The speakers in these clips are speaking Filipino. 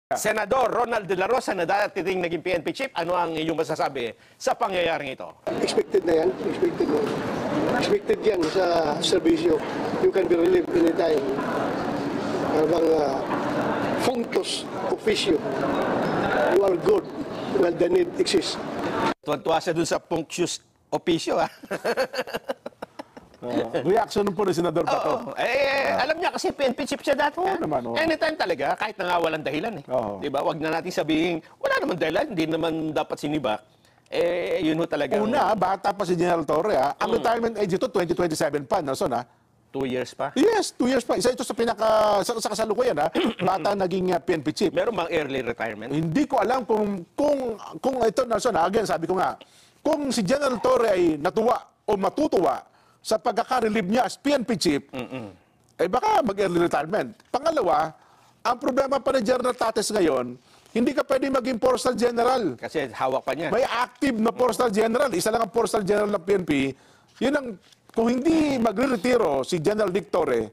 Senador Ronald De La Rosa na dating naging PNP chief, ano ang iyong masasabi sa pangyayaring ito? Expected na yan. Expected na. Expected yan sa serbisyo. You can be relieved anytime. Parang functus officio. You are good while the need exists. Tuwan-tuwa siya dun sa punctus officio, ha? Reaction po ni Senador Bato. Alam niya kasi PNP chief siya dati. naman, Anytime talaga, kahit na nga walang dahilan. Diba? Wag na natin sabihin, wala naman dahilan, hindi naman dapat sinibak. Yun ho talaga. Una, bata pa si General Torre. Ang retirement age ito, 2027 pa, Nelson. 2 years pa? Yes, 2 years pa. Isa ito sa sa kasalukuyan. Bata naging PNP chief. Meron bang early retirement? Hindi ko alam kung ito, Nelson. Again, sabi ko nga, kung si General Torre ay natuwa o matutuwa sa pagkaka-relieve niya as PNP chief, baka mag-early retirement. Pangalawa, ang problema pa ni General Tates ngayon, hindi ka pwede maging 4-star general. Kasi hawak pa niya. May active na 4-star general. Isa lang ang 4-star general ng PNP. Yun ang, kung hindi magre-retiro si General Dick Torre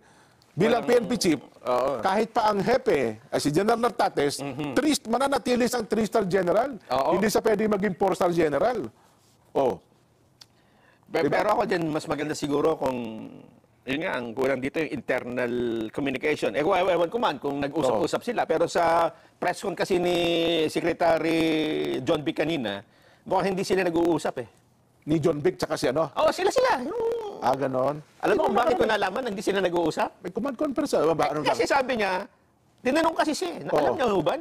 bilang PNP chief, kahit pa ang hepe, si General Tates, mananatili ang 3-star general. Hindi sa pwede maging 4-star general. Pero ako din, mas maganda siguro kung, yun nga, ang kulang dito yung internal communication. Ewan ko man kung nag-usap-usap sila. Pero sa press con kasi ni Secretary John Vic kanina, mukhang hindi sila nag-uusap Ni John Vic tsaka si ano? Sila. Ganon. Alam mo kung bakit ko nalaman, hindi sila nag-uusap? May command conference. Kasi sabi niya, tinanong kasi siya. Alam niya ho ba,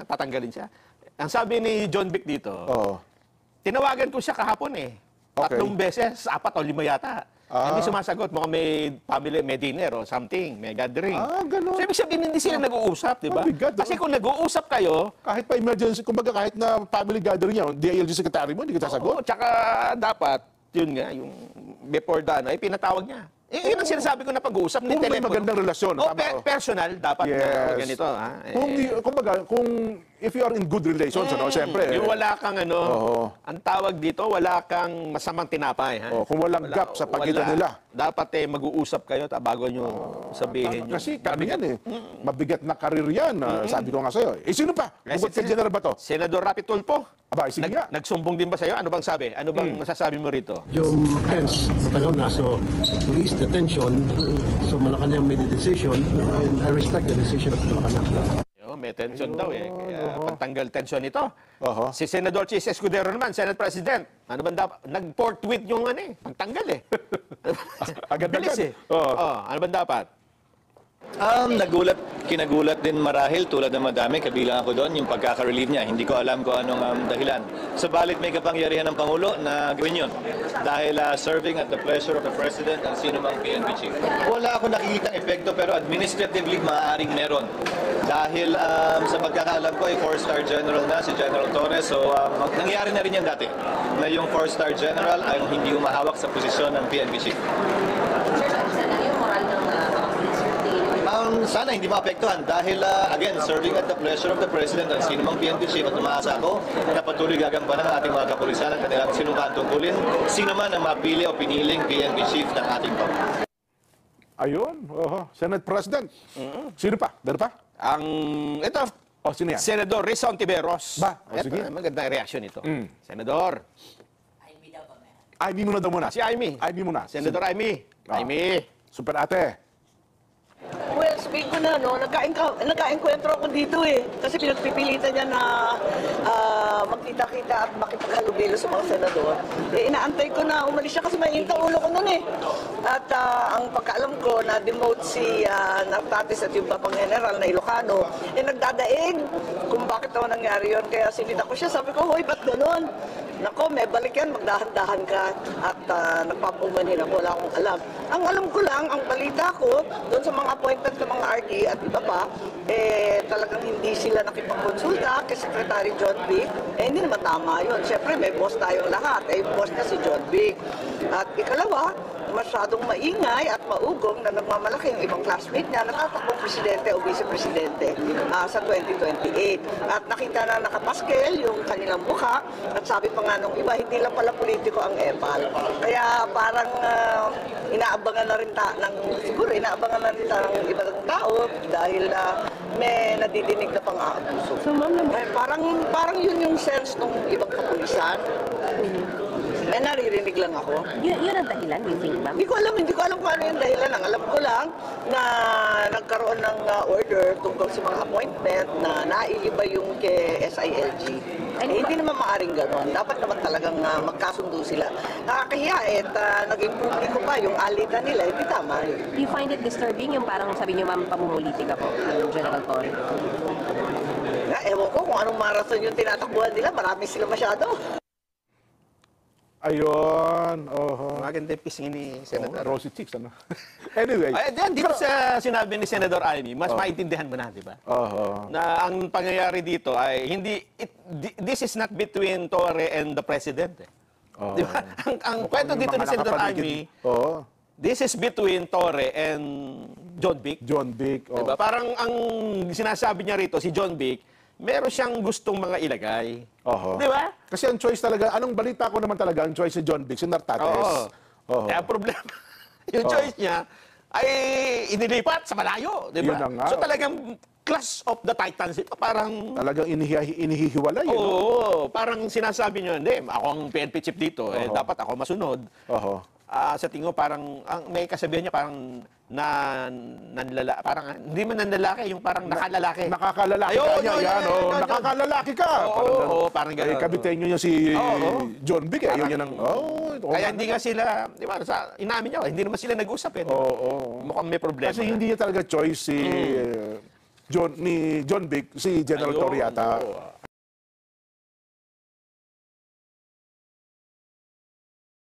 tatanggalin siya. Ang sabi ni John Vic dito, tinawagan ko siya kahapon 3 beses, 4 o 5 yata. Hindi sumasagot. Mukhang may family, may dinner o something, may gathering. Ganun. So, ibig sabihin, hindi sila nag-uusap, di ba? Mabigat, Kasi kung nag-uusap kayo, kahit pa emergency, kumbaga kahit na family gathering niya, DILG secretary mo, hindi ka sasagot. tsaka dapat, yun nga, yung before ay pinatawag niya. Yun ang sinasabi ko na pag-uusap ni Kung may telepono. magandang relasyon. Personal, dapat na ganito. Kung if you are in good relations, siyempre. Yung wala kang ang tawag dito, wala kang masamang tinapay. Kung walang gap sa pagitan nila. Dapat mag-uusap kayo bago nyo sabihin nyo. Kasi yan mabigat na karir yan. Sabi ko nga sa'yo. Sino pa? Bukod kay General Bato? Senador Rapi Tulfo. Sige nga. Nagsumbong din ba sa'yo? Ano bang sabi? Ano bang masasabi mo rito? Yung tense, matagal na. So, to ease the tension, so Malacanang made a decision, and I respect the decision of Malacanang. May tension daw Kaya pagtanggal tension ito. Si Senador Chis Escudero naman, Senate President. Ano ba dapat? Nag-port tweet yung pagtanggal Bilis ano ba dapat? Kinagulat din marahil tulad ng madami, kabilang ako doon, yung pagkaka-relieve niya. Hindi ko alam kung anong dahilan. Subalit may kapangyarihan ng Pangulo na gawin yun. Dahil serving at the pleasure of the President ang sino mang PNP chief. Wala ako nakikitang epekto pero administratively maaaring meron. Dahil sa pagkakaalam ko ay 4-star general na si General Torres. So nangyari na rin yan dati na yung 4-star general ay hindi umahawak sa posisyon ng PNP chief. Sana hindi maapektuhan dahil again, serving at the pleasure of the President ang sino mang PNP chief at umaasa ako na patuloy gagampanan ng ating mga kapulisan at kanilang sinumpaan tungkulin sino man ang mapili o piniling PNP chief ng ating bansa. Ayun, Senate President. Sino pa? Dano pa? Ito, sino yan? Senador Risa Ontiveros. Sige. Magandang reaksyon ito. Senador. Amy muna daw muna. Si Amy. Amy muna. Senador Amy. Amy. Super ate. Well, speak ko na, nagka-enkwentro ako dito Kasi pinagpipilitan niya na magkita-kita at makipaghalubilo sa mga senador. Inaantay ko na umalis siya kasi mainit ang ulo ko nun At ang pagkaalam ko, na-demote si Tates at yung Papang General na Ilocano, nagdadaig kung bakit naman nangyari yun. Kaya sinita ko siya, sabi ko, hoy, ba't ganun? Nako, may balik yan, magdahan-dahan ka at nagpapumanin ako, wala akong alam. Ang alam ko lang, ang balita ko, doon sa mga appointment ng mga RD at iba pa, talagang hindi sila nakipagkonsulta kay Secretary John Vic. Hindi naman tama yun. Siyempre, may boss tayong lahat. Yung boss na si John Vic. At ikalawa, masyadong maingay at maugong na nagmamalaki yung ibang classmate niya natatakbong presidente o vice-presidente sa 2028. At nakita na nakapaskel yung kanilang mukha at sabi pa nga nung iba, hindi lang pala politiko ang EPAL. Kaya parang inaabangan na rin siguro inaabangan na rin ng ibang tao dahil may nadidinig na pang-aabuso. So, ma'am, Parang yun yung sense ng ibang kapulisan. May naririnig lang ako. yun ang dahilan, you think, ma'am? Hindi ko alam kung ano yung dahilan. Ang alam ko lang na nagkaroon ng order tungkol sa mga appointment na naiiba yung kay SILG. Hindi naman maaring gano'n. Dapat naman talagang magkasundo sila. Nakakahiya naging publiko pa yung alitan nila. Hindi tama. You find it disturbing yung parang sabi niyo, ma'am, pamumulitika po ng General Torre? Ewan ko kung anong marathon yung tinatakbuhan nila. Marami sila masyado. Ayun. Maganda yung pisngi ni Senator. Rosy cheeks, ano? Anyway. Ay, dito sa sinabi ni Senator Amy, mas maintindihan mo na, di ba? Na ang pangyayari dito ay this is not between Torre and the President. Di ba? Ang kwento dito ni Senator Amy, this is between Torre and John Vic. John Vic. Diba? Parang ang sinasabi niya rito, si John Vic, meron siyang gustong mga ilagay. Di ba? Kasi ang choice talaga, anong balita ko naman talaga, ang choice si John Vic, si Nartates. Kaya problema, yung choice niya ay inilipat sa malayo. Di ba? Yun na nga. So talagang Clash of the Titans ito. Parang, Talagang inihihiwalay. parang sinasabi niyo, hindi, ako ang PNP chief dito, dapat ako masunod. Sa tingin ko parang may kasabihan niya parang parang hindi man nanlalaki, yung parang nakalalaki. Nakakalaki Ayun, ka niya, yun, yan. yun, Nakakalaki ka. Parang gano'n. Kabitenyo niya si John Vic. Yun yan ang, Kaya hindi nga sila, di ba, inamin niya, hindi naman sila nag-usap eh. Mukhang may problema. Kasi hindi niya talaga choice si John Vic, si General Torre yata.